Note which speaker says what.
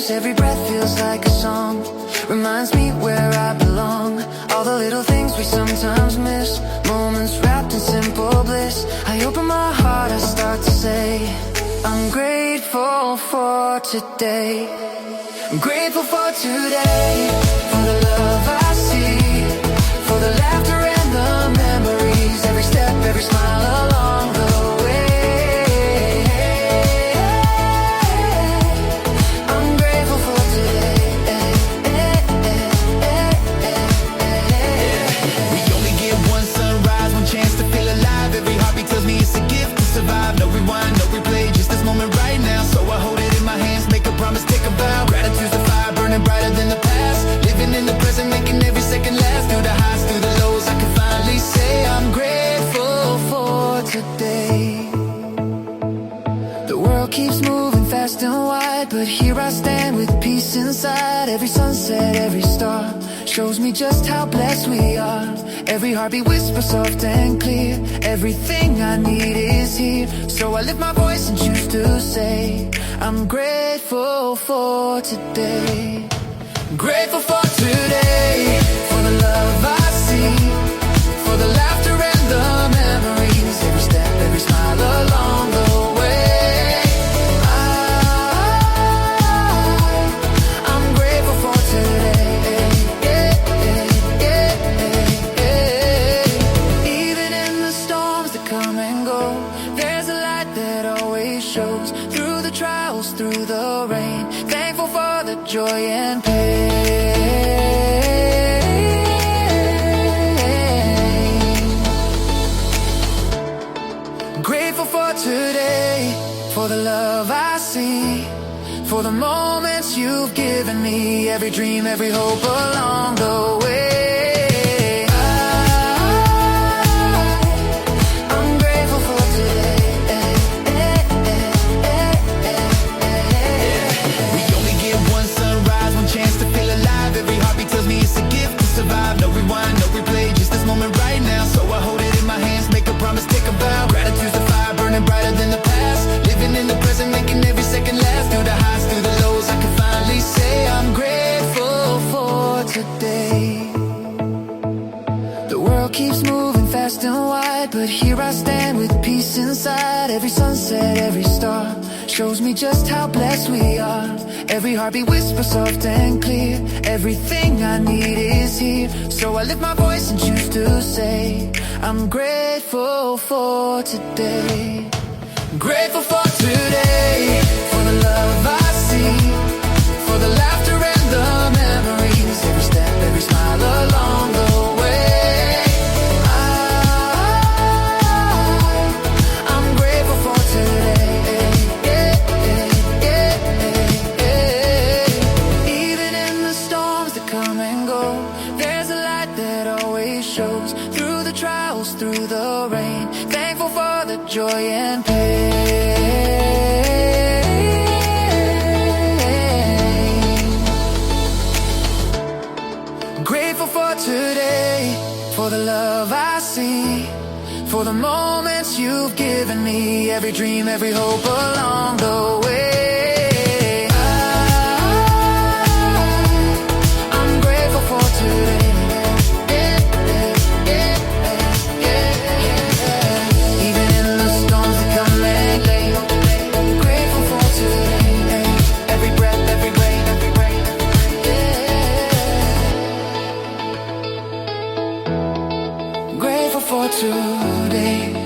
Speaker 1: memories, every breath feels like a song. Reminds me where I belong. All the little things we sometimes miss, moments wrapped in simple bliss. I open my heart, I start to say, I'm grateful for today. I'm grateful for today, for the love I see, for the laughter and the memories, every step, every smile along the way. I'm grateful for today.
Speaker 2: We only get one sunrise, one chance to feel alive. Every heartbeat tells me it's a gift to survive. No rewind, no replay, just this moment right now. So I hold it in my hands, make a promise, take a vow. Gratitude's the fire burning brighter than the past. Living in the present, making every second last. Through the highs, through the lows, I can finally say I'm grateful for today. The world keeps moving fast and wide, but here I stand with peace inside. Every sunset, every star shows me just how blessed we are. Every heartbeat whispers soft and clear, everything I need is here. So I lift my voice and choose to say, I'm grateful for today. Grateful for today, for the love I see, for the laughter and the memories, every step, every smile along the way. I'm grateful for today. Even in the storms that come and go, there's a light that always shows. Through the trials, through the rain, thankful for the joy and pain. Grateful for today, for the love I see, for the moments you've given me, every dream, every hope along the way. I'm grateful for today. We only get one sunrise, one chance to feel alive. Every heartbeat tells me it's a gift to survive. No rewind, no replay, just this moment right now. So I hold it in my hands, make a promise, take a vow. Gratitude's the fire burning brighter than the past. Living in the present, making every second last. Through the highs, through the lows, I can finally say I'm grateful for today. The world keeps moving fast and wide, but here I stand with peace inside. Every sunset, every star shows me just how blessed we are. Every heartbeat whispers soft and clear, everything I need is here. So I lift my voice and choose to say, I'm grateful for today. Grateful for today, for the love I see, for the laughter and the memories, every step, every smile along the way. I'm grateful for today. Even in the storms that come and go, there's a light that always shows. Through the trials, through the rain, thankful for the joy and pain. Grateful for today, for the love I see, for the moments you've given me, every dream, every hope along the way. I'm grateful for today. Even in the storms that come and go, grateful for today. Every breath, every way, every rain, grateful for today.